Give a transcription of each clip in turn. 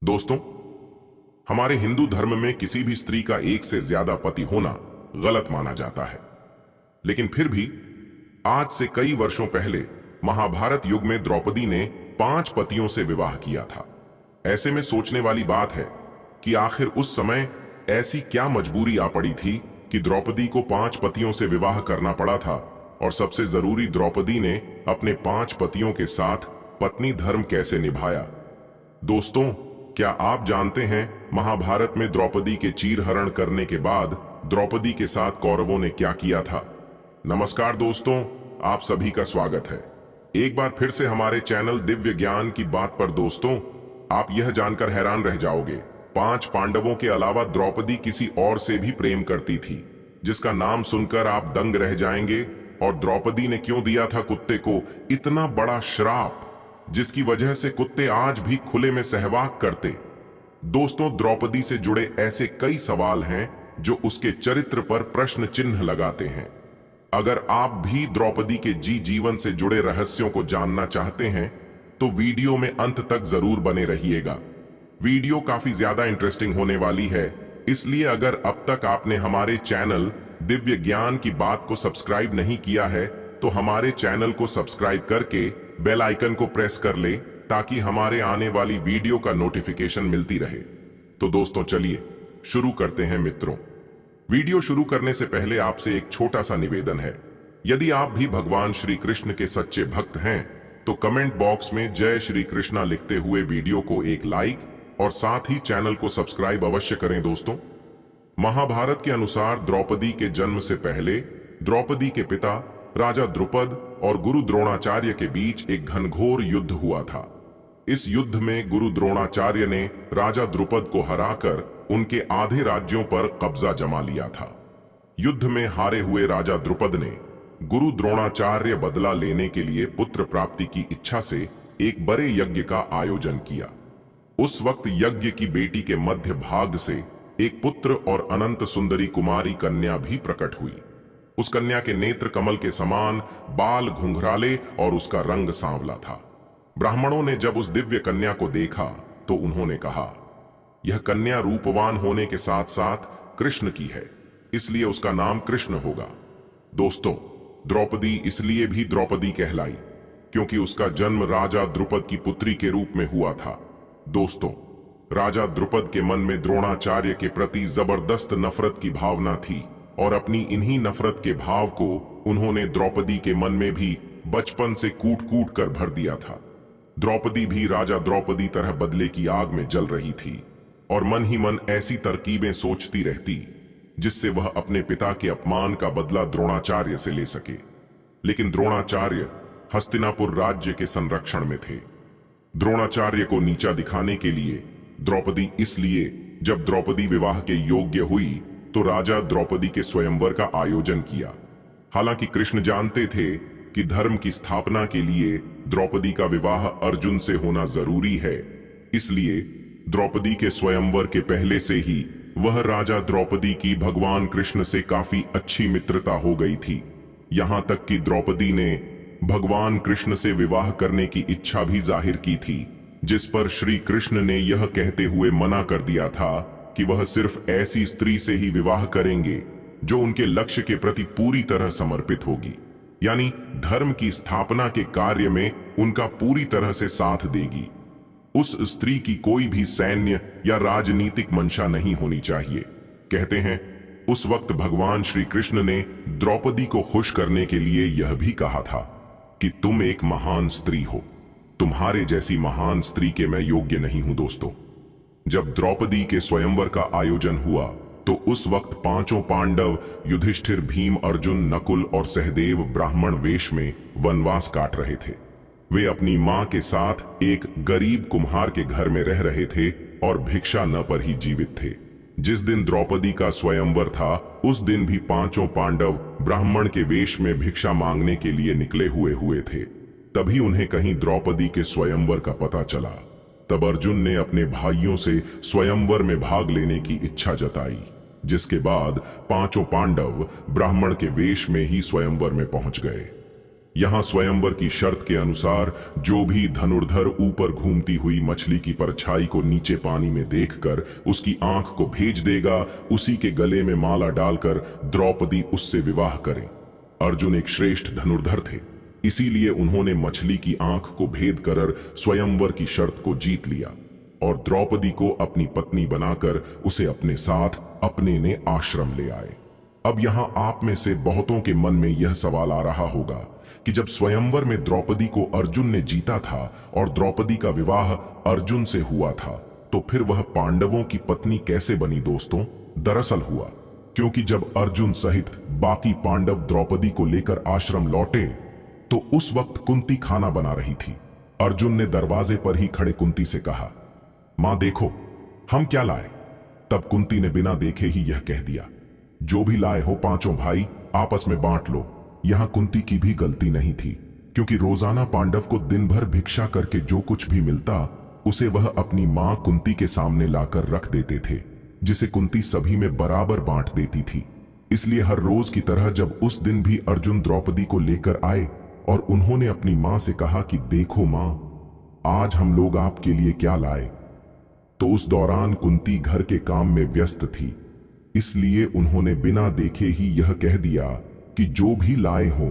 दोस्तों, हमारे हिंदू धर्म में किसी भी स्त्री का एक से ज्यादा पति होना गलत माना जाता है। लेकिन फिर भी आज से कई वर्षों पहले महाभारत युग में द्रौपदी ने 5 पतियों से विवाह किया था। ऐसे में सोचने वाली बात है कि आखिर उस समय ऐसी क्या मजबूरी आ पड़ी थी कि द्रौपदी को 5 पतियों से विवाह करना पड़ा था। और सबसे जरूरी, द्रौपदी ने अपने 5 पतियों के साथ पत्नी धर्म कैसे निभाया। दोस्तों, क्या आप जानते हैं महाभारत में द्रौपदी के चीरहरण करने के बाद द्रौपदी के साथ कौरवों ने क्या किया था। नमस्कार दोस्तों, आप सभी का स्वागत है एक बार फिर से हमारे चैनल दिव्य ज्ञान की बात पर। दोस्तों, आप यह जानकर हैरान रह जाओगे, 5 पांडवों के अलावा द्रौपदी किसी और से भी प्रेम करती थी, जिसका नाम सुनकर आप दंग रह जाएंगे। और द्रौपदी ने क्यों दिया था कुत्ते को इतना बड़ा श्राप, जिसकी वजह से कुत्ते आज भी खुले में सहवाग करते। दोस्तों, द्रौपदी से जुड़े ऐसे कई सवाल हैं जो उसके चरित्र पर प्रश्न चिन्ह लगाते हैं। अगर आप भी द्रौपदी के जीवन से जुड़े रहस्यों को जानना चाहते हैं तो वीडियो में अंत तक जरूर बने रहिएगा। वीडियो काफी ज्यादा इंटरेस्टिंग होने वाली है, इसलिए अगर अब तक आपने हमारे चैनल दिव्य ज्ञान की बात को सब्सक्राइब नहीं किया है तो हमारे चैनल को सब्सक्राइब करके बेल आइकन को प्रेस कर ले, ताकि हमारे आने वाली वीडियो का नोटिफिकेशन मिलती रहे। तो दोस्तों, चलिए शुरू करते हैं। मित्रों, वीडियो शुरू करने से पहले आपसे एक छोटा सा निवेदन है। यदि आप भी भगवान श्री कृष्ण के सच्चे भक्त हैं तो कमेंट बॉक्स में जय श्री कृष्णा लिखते हुए वीडियो को एक लाइक और साथ ही चैनल को सब्सक्राइब अवश्य करें। दोस्तों, महाभारत के अनुसार द्रौपदी के जन्म से पहले द्रौपदी के पिता राजा द्रुपद और गुरु द्रोणाचार्य के बीच एक घनघोर युद्ध हुआ था। इस युद्ध में गुरु द्रोणाचार्य ने राजा द्रुपद को हराकर उनके आधे राज्यों पर कब्जा जमा लिया था। युद्ध में हारे हुए राजा द्रुपद ने गुरु द्रोणाचार्य बदला लेने के लिए पुत्र प्राप्ति की इच्छा से एक बड़े यज्ञ का आयोजन किया। उस वक्त यज्ञ की बेटी के मध्य भाग से एक पुत्र और अनंत सुंदरी कुमारी कन्या भी प्रकट हुई। उस कन्या के नेत्र कमल के समान, बाल घुंघराले और उसका रंग सांवला था। ब्राह्मणों ने जब उस दिव्य कन्या को देखा तो उन्होंने कहा, यह कन्या रूपवान होने के साथ साथ कृष्ण की है, इसलिए उसका नाम कृष्ण होगा। दोस्तों, द्रौपदी इसलिए भी द्रौपदी कहलाई क्योंकि उसका जन्म राजा द्रुपद की पुत्री के रूप में हुआ था। दोस्तों, राजा द्रुपद के मन में द्रोणाचार्य के प्रति जबरदस्त नफरत की भावना थी और अपनी इन्हीं नफरत के भाव को उन्होंने द्रौपदी के मन में भी बचपन से कूट कूट कर भर दिया था। द्रौपदी भी राजा द्रौपदी तरह बदले की आग में जल रही थी और मन ही मन ऐसी तरकीबें सोचती रहती जिससे वह अपने पिता के अपमान का बदला द्रोणाचार्य से ले सके। लेकिन द्रोणाचार्य हस्तिनापुर राज्य के संरक्षण में थे। द्रोणाचार्य को नीचा दिखाने के लिए द्रौपदी, इसलिए जब द्रौपदी विवाह के योग्य हुई तो राजा द्रौपदी के स्वयंवर का आयोजन किया। हालांकि कृष्ण जानते थे कि धर्म की स्थापना के लिए द्रौपदी का विवाह अर्जुन से होना जरूरी है, इसलिए द्रौपदी के स्वयंवर के पहले से ही वह राजा द्रौपदी की भगवान कृष्ण से काफी अच्छी मित्रता हो गई थी। यहां तक कि द्रौपदी ने भगवान कृष्ण से विवाह करने की इच्छा भी जाहिर की थी, जिस पर श्री कृष्ण ने यह कहते हुए मना कर दिया था कि वह सिर्फ ऐसी स्त्री से ही विवाह करेंगे जो उनके लक्ष्य के प्रति पूरी तरह समर्पित होगी, यानी धर्म की स्थापना के कार्य में उनका पूरी तरह से साथ देगी। उस स्त्री की कोई भी सैन्य या राजनीतिक मंशा नहीं होनी चाहिए। कहते हैं, उस वक्त भगवान श्री कृष्ण ने द्रौपदी को खुश करने के लिए यह भी कहा था कि तुम एक महान स्त्री हो, तुम्हारे जैसी महान स्त्री के मैं योग्य नहीं हूं। दोस्तों, जब द्रौपदी के स्वयंवर का आयोजन हुआ तो उस वक्त 5 पांडव युधिष्ठिर, भीम, अर्जुन, नकुल और सहदेव ब्राह्मण वेश में वनवास काट रहे थे। वे अपनी मां के साथ एक गरीब कुम्हार के घर में रह रहे थे और भिक्षा न पर ही जीवित थे। जिस दिन द्रौपदी का स्वयंवर था उस दिन भी 5 पांडव ब्राह्मण के वेश में भिक्षा मांगने के लिए निकले हुए थे। तभी उन्हें कहीं द्रौपदी के स्वयंवर का पता चला। तब अर्जुन ने अपने भाइयों से स्वयंवर में भाग लेने की इच्छा जताई, जिसके बाद 5 पांडव ब्राह्मण के वेश में ही स्वयंवर में पहुंच गए। यहां स्वयंवर की शर्त के अनुसार जो भी धनुर्धर ऊपर घूमती हुई मछली की परछाई को नीचे पानी में देखकर उसकी आंख को भेज देगा, उसी के गले में माला डालकर द्रौपदी उससे विवाह करे। अर्जुन एक श्रेष्ठ धनुर्धर थे, इसीलिए उन्होंने मछली की आंख को भेद कर स्वयंवर की शर्त को जीत लिया और द्रौपदी को अपनी पत्नी बनाकर उसे अपने साथ अपने ने आश्रम ले आए। अब यहां आप में से बहुतों के मन में यह सवाल आ रहा होगा कि जब स्वयंवर में द्रौपदी को अर्जुन ने जीता था और द्रौपदी का विवाह अर्जुन से हुआ था, तो फिर वह पांडवों की पत्नी कैसे बनी दोस्तों? दरअसल हुआ क्योंकि जब अर्जुन सहित बाकी पांडव द्रौपदी को लेकर आश्रम लौटे तो उस वक्त कुंती खाना बना रही थी। अर्जुन ने दरवाजे पर ही खड़े कुंती से कहा, मां देखो हम क्या लाए। तब कुंती ने बिना देखे ही यह कह दिया, जो भी लाए हो पांचों भाई आपस में बांट लो। यहां कुंती की भी गलती नहीं थी, क्योंकि रोजाना पांडव को दिन भर भिक्षा करके जो कुछ भी मिलता उसे वह अपनी मां कुंती के सामने लाकर रख देते थे, जिसे कुंती सभी में बराबर बांट देती थी। इसलिए हर रोज की तरह जब उस दिन भी अर्जुन द्रौपदी को लेकर आए और उन्होंने अपनी मां से कहा कि देखो मां, आज हम लोग आपके लिए क्या लाए, तो उस दौरान कुंती घर के काम में व्यस्त थी, इसलिए उन्होंने बिना देखे ही यह कह दिया कि जो भी लाए हो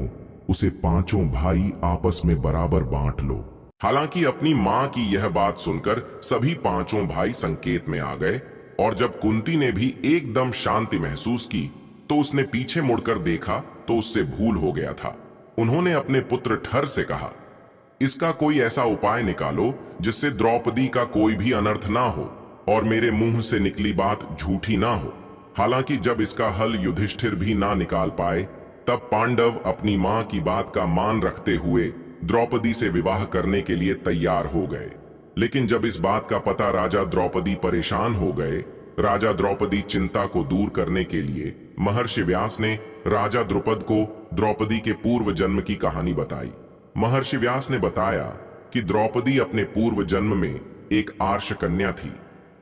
उसे पांचों भाई आपस में बराबर बांट लो। हालांकि अपनी मां की यह बात सुनकर सभी पांचों भाई संकेत में आ गए और जब कुंती ने भी एकदम शांति महसूस की तो उसने पीछे मुड़कर देखा तो उससे भूल हो गया था। उन्होंने अपने पुत्र ठर से कहा, इसका कोई ऐसा उपाय निकालो जिससे द्रौपदी का कोई भी अनर्थ ना हो और मेरे मुंह से निकली बात झूठी ना हो। हालांकि जब इसका हल युधिष्ठिर भी ना निकाल पाए तब पांडव अपनी मां की बात का मान रखते हुए द्रौपदी से विवाह करने के लिए तैयार हो गए। लेकिन जब इस बात का पता राजा द्रौपदी परेशान हो गए, राजा द्रौपदी चिंता को दूर करने के लिए महर्षि व्यास ने राजा द्रुपद को द्रौपदी के पूर्व जन्म की कहानी बताई। महर्षि व्यास ने बताया कि द्रौपदी अपने पूर्व जन्म में एक आर्ष कन्या थी।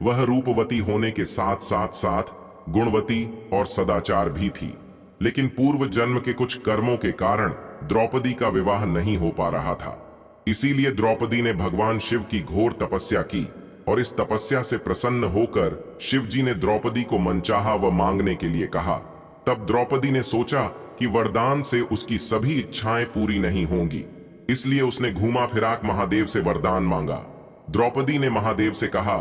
वह रूपवती होने के साथ साथ गुणवती और सदाचार भी थी, लेकिन पूर्व जन्म के कुछ कर्मों के कारण द्रौपदी का विवाह नहीं हो पा रहा था। इसीलिए द्रौपदी ने भगवान शिव की घोर तपस्या की और इस तपस्या से प्रसन्न होकर शिवजी ने द्रौपदी को मनचाहा व मांगने के लिए कहा। तब द्रौपदी ने सोचा कि वरदान से उसकी सभी इच्छाएं पूरी नहीं होंगी, इसलिए उसने घूमा फिराक महादेव से वरदान मांगा। द्रौपदी ने महादेव से कहा,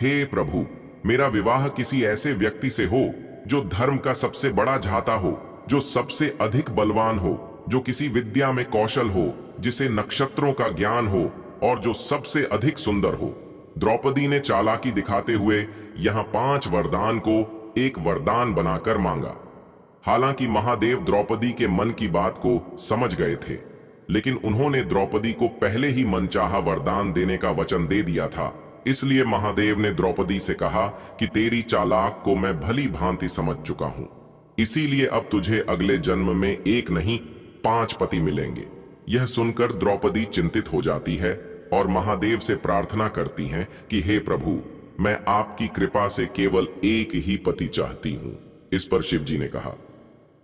हे प्रभु, मेरा विवाह किसी ऐसे व्यक्ति से हो जो धर्म का सबसे बड़ा झाता हो, जो सबसे अधिक बलवान हो, जो किसी विद्या में कौशल हो, जिसे नक्षत्रों का ज्ञान हो और जो सबसे अधिक सुंदर हो। द्रौपदी ने चालाकी दिखाते हुए यहां 5 वरदान को एक वरदान बनाकर मांगा। हालांकि महादेव द्रौपदी के मन की बात को समझ गए थे, लेकिन उन्होंने द्रौपदी को पहले ही मनचाहा वरदान देने का वचन दे दिया था। इसलिए महादेव ने द्रौपदी से कहा कि तेरी चालाक को मैं भली भांति समझ चुका हूं, इसीलिए अब तुझे अगले जन्म में एक नहीं 5 पति मिलेंगे। यह सुनकर द्रौपदी चिंतित हो जाती है और महादेव से प्रार्थना करती हैं कि हे प्रभु, मैं आपकी कृपा से केवल एक ही पति चाहती हूं। इस पर शिवजी ने कहा,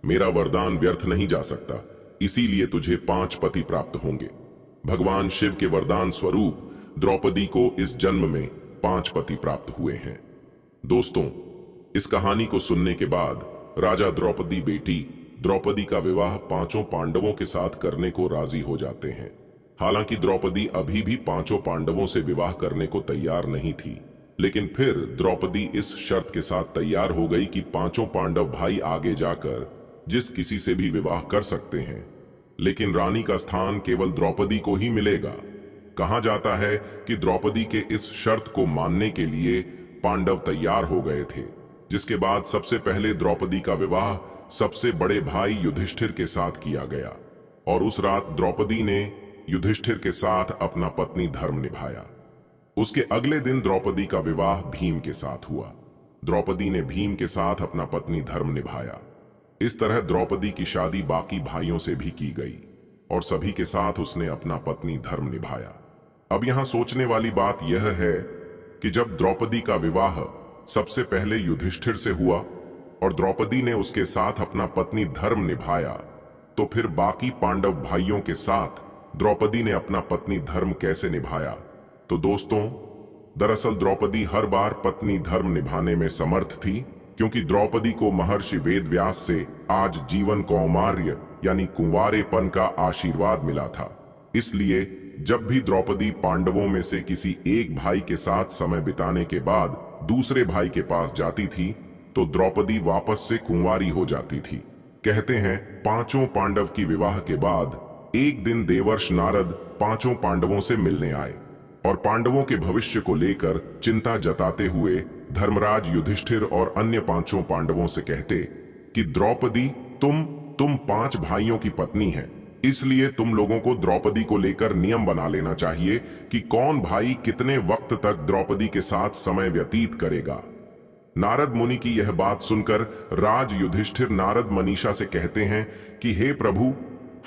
मेरा वरदान व्यर्थ नहीं जा सकता, इसीलिए तुझे 5 पति प्राप्त होंगे। भगवान शिव के वरदान स्वरूप द्रौपदी को इस जन्म में 5 पति प्राप्त हुए हैं। दोस्तों, इस कहानी को सुनने के बाद राजा द्रौपदी बेटी द्रौपदी का विवाह 5 पांडवों के साथ करने को राजी हो जाते हैं। हालांकि द्रौपदी अभी भी 5 पांडवों से विवाह करने को तैयार नहीं थी, लेकिन फिर द्रौपदी इस शर्त के साथ तैयार हो गई कि 5 पांडव भाई आगे जाकर जिस किसी से भी विवाह कर सकते हैं, लेकिन रानी का स्थान केवल द्रौपदी को ही मिलेगा। कहा जाता है कि द्रौपदी के इस शर्त को मानने के लिए पांडव तैयार हो गए थे, जिसके बाद सबसे पहले द्रौपदी का विवाह सबसे बड़े भाई युधिष्ठिर के साथ किया गया और उस रात द्रौपदी ने युधिष्ठिर के साथ अपना पत्नी धर्म निभाया। उसके अगले दिन द्रौपदी का विवाह भीम के साथ हुआ। द्रौपदी ने भीम के साथ अपना पत्नी धर्म निभाया। इस तरह द्रौपदी की शादी बाकी भाइयों से भी की गई और सभी के साथ उसने अपना पत्नी धर्म निभाया। अब यहां सोचने वाली बात यह है कि जब द्रौपदी का विवाह सबसे पहले युधिष्ठिर से हुआ और द्रौपदी ने उसके साथ अपना पत्नी धर्म निभाया, तो फिर बाकी पांडव भाइयों के साथ द्रौपदी ने अपना पत्नी धर्म कैसे निभाया? तो दोस्तों, दरअसल द्रौपदी हर बार पत्नी धर्म निभाने में समर्थ थी, क्योंकि द्रौपदी को महर्षि वेदव्यास से आज जीवन कौमार्य यानी कुंवारेपन का आशीर्वाद मिला था। इसलिए जब भी द्रौपदी पांडवों में से किसी एक भाई के साथ समय बिताने के बाद दूसरे भाई के पास जाती थी, तो द्रौपदी वापस से कुंवारी हो जाती थी। कहते हैं, पांचों पांडव की विवाह के बाद एक दिन देवर्ष नारद पांचों पांडवों से मिलने आए और पांडवों के भविष्य को लेकर चिंता जताते हुए धर्मराज युधिष्ठिर और अन्य पांचों पांडवों से कहते कि द्रौपदी तुम 5 भाइयों की पत्नी हैं, इसलिए तुम लोगों को द्रौपदी को लेकर नियम बना लेना चाहिए कि कौन भाई कितने वक्त तक द्रौपदी के साथ समय व्यतीत करेगा। नारद मुनि की यह बात सुनकर राज युधिष्ठिर नारद मनीषा से कहते हैं कि हे प्रभु,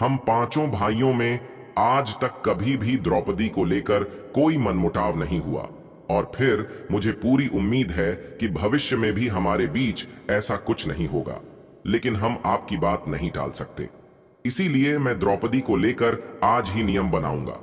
हम पांचों भाइयों में आज तक कभी भी द्रौपदी को लेकर कोई मनमुटाव नहीं हुआ, और फिर मुझे पूरी उम्मीद है कि भविष्य में भी हमारे बीच ऐसा कुछ नहीं होगा, लेकिन हम आपकी बात नहीं टाल सकते, इसीलिए मैं द्रौपदी को लेकर आज ही नियम बनाऊंगा।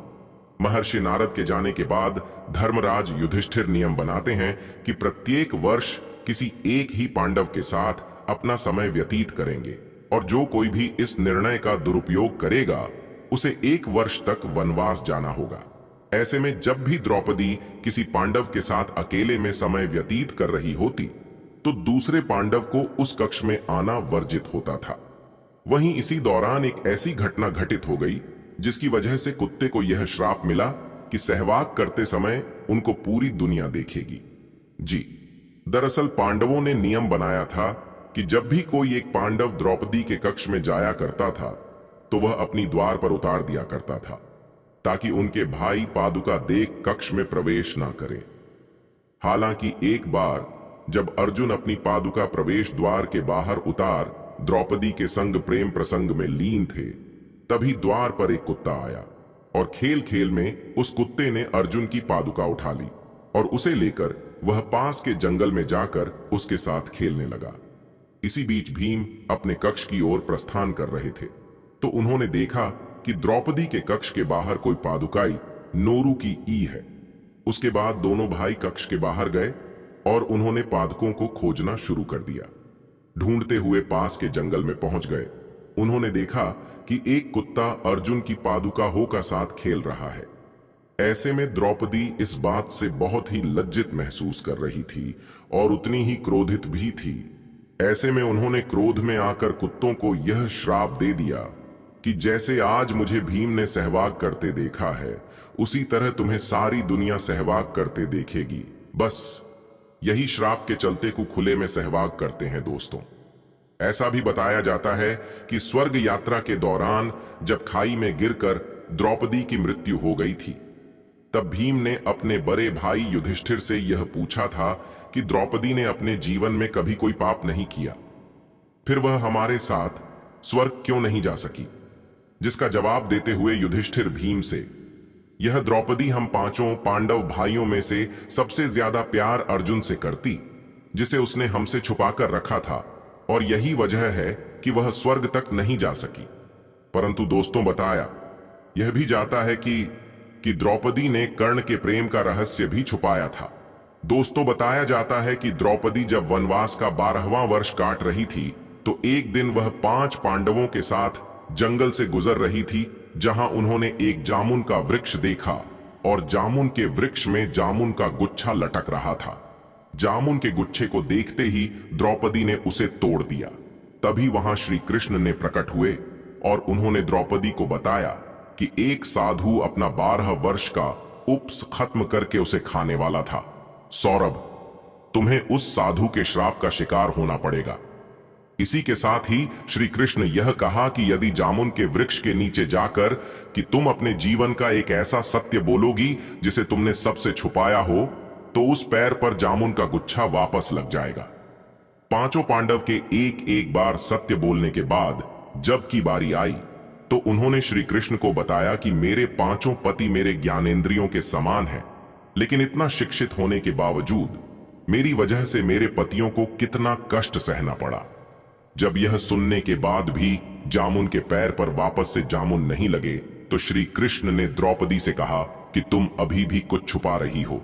महर्षि नारद के जाने के बाद धर्मराज युधिष्ठिर नियम बनाते हैं कि प्रत्येक वर्ष किसी एक ही पांडव के साथ अपना समय व्यतीत करेंगे, और जो कोई भी इस निर्णय का दुरुपयोग करेगा उसे 1 वर्ष तक वनवास जाना होगा। ऐसे में जब भी द्रौपदी किसी पांडव के साथ अकेले में समय व्यतीत कर रही होती, तो दूसरे पांडव को उस कक्ष में आना वर्जित होता था। वहीं इसी दौरान एक ऐसी घटना घटित हो गई जिसकी वजह से कुत्ते को यह श्राप मिला कि सहवाग करते समय उनको पूरी दुनिया देखेगी। जी, दरअसल पांडवों ने नियम बनाया था कि जब भी कोई एक पांडव द्रौपदी के कक्ष में जाया करता था, तो वह अपनी द्वार पर उतार दिया करता था, ताकि उनके भाई पादुका देख कक्ष में प्रवेश ना करें। हालांकि एक बार जब अर्जुन अपनी पादुका प्रवेश द्वार के बाहर उतार द्रौपदी के संग प्रेम प्रसंग में लीन थे, तभी द्वार पर एक कुत्ता आया और खेल खेल में उस कुत्ते ने अर्जुन की पादुका उठा ली और उसे लेकर वह पास के जंगल में जाकर उसके साथ खेलने लगा। इसी बीच भीम अपने कक्ष की ओर प्रस्थान कर रहे थे, तो उन्होंने देखा कि द्रौपदी के कक्ष के बाहर कोई पादुकाई नोरू की ई है। उसके बाद दोनों भाई कक्ष के बाहर गए और उन्होंने पादुकों को खोजना शुरू कर दिया। ढूंढते हुए पास के जंगल में पहुंच गए। उन्होंने देखा कि एक कुत्ता अर्जुन की पादुका हो का साथ खेल रहा है। ऐसे में द्रौपदी इस बात से बहुत ही लज्जित महसूस कर रही थी और उतनी ही क्रोधित भी थी। ऐसे में उन्होंने क्रोध में आकर कुत्तों को यह श्राप दे दिया कि जैसे आज मुझे भीम ने सहवाग करते देखा है, उसी तरह तुम्हें सारी दुनिया सहवाग करते देखेगी। बस यही श्राप के चलते को खुले में सहवाग करते हैं। दोस्तों, ऐसा भी बताया जाता है कि स्वर्ग यात्रा के दौरान जब खाई में गिरकर द्रौपदी की मृत्यु हो गई थी, तब भीम ने अपने बड़े भाई युधिष्ठिर से यह पूछा था कि द्रौपदी ने अपने जीवन में कभी कोई पाप नहीं किया, फिर वह हमारे साथ स्वर्ग क्यों नहीं जा सकी? जिसका जवाब देते हुए युधिष्ठिर भीम से, यह द्रौपदी हम पांचों पांडव भाइयों में से सबसे ज्यादा प्यार अर्जुन से करती, जिसे उसने हमसे छुपाकर रखा था, और यही वजह है कि वह स्वर्ग तक नहीं जा सकी। परंतु दोस्तों, बताया यह भी जाता है कि द्रौपदी ने कर्ण के प्रेम का रहस्य भी छुपाया था। दोस्तों, बताया जाता है कि द्रौपदी जब वनवास का 12वां वर्ष काट रही थी, तो एक दिन वह 5 पांडवों के साथ जंगल से गुजर रही थी, जहां उन्होंने एक जामुन का वृक्ष देखा और जामुन के वृक्ष में जामुन का गुच्छा लटक रहा था। जामुन के गुच्छे को देखते ही द्रौपदी ने उसे तोड़ दिया। तभी वहां श्री कृष्ण ने प्रकट हुए और उन्होंने द्रौपदी को बताया कि एक साधु अपना 12 वर्ष का उपस खत्म करके उसे खाने वाला था। सौरभ, तुम्हें उस साधु के श्राप का शिकार होना पड़ेगा। इसी के साथ ही श्री कृष्ण यह कहा कि यदि जामुन के वृक्ष के नीचे जाकर कि तुम अपने जीवन का एक ऐसा सत्य बोलोगी जिसे तुमने सबसे छुपाया हो, तो उस पैर पर जामुन का गुच्छा वापस लग जाएगा। पांचों पांडव के एक एक बार सत्य बोलने के बाद जब की बारी आई, तो उन्होंने श्री कृष्ण को बताया कि मेरे पांचों पति मेरे ज्ञानेंद्रियों के समान हैं, लेकिन इतना शिक्षित होने के बावजूद मेरी वजह से मेरे पतियों को कितना कष्ट सहना पड़ा। जब यह सुनने के बाद भी जामुन के पैर पर वापस से जामुन नहीं लगे तो श्री कृष्ण ने द्रौपदी से कहा कि तुम अभी भी कुछ छुपा रही हो।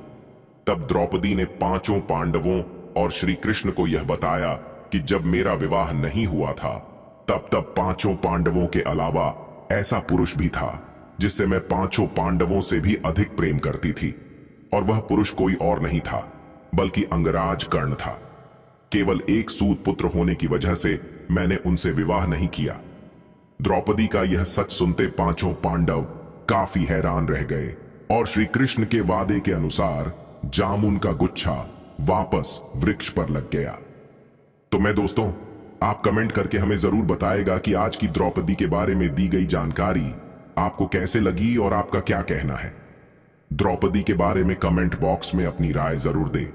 तब द्रौपदी ने पांचों पांडवों और श्री कृष्ण को यह बताया कि जब मेरा विवाह नहीं हुआ था तब पांचों पांडवों के अलावा ऐसा पुरुष भी था जिससे मैं पांचों पांडवों से भी अधिक प्रेम करती थी, और वह पुरुष कोई और नहीं था बल्कि अंगराज कर्ण था। केवल एक सूत पुत्र होने की वजह से मैंने उनसे विवाह नहीं किया। द्रौपदी का यह सच सुनते पांचों पांडव काफी हैरान रह गए और श्री कृष्ण के वादे के अनुसार जामुन का गुच्छा वापस वृक्ष पर लग गया। तो मैं दोस्तों, आप कमेंट करके हमें जरूर बताएगा कि आज की द्रौपदी के बारे में दी गई जानकारी आपको कैसे लगी और आपका क्या कहना है। द्रौपदी के बारे में कमेंट बॉक्स में अपनी राय जरूर दें।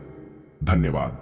धन्यवाद।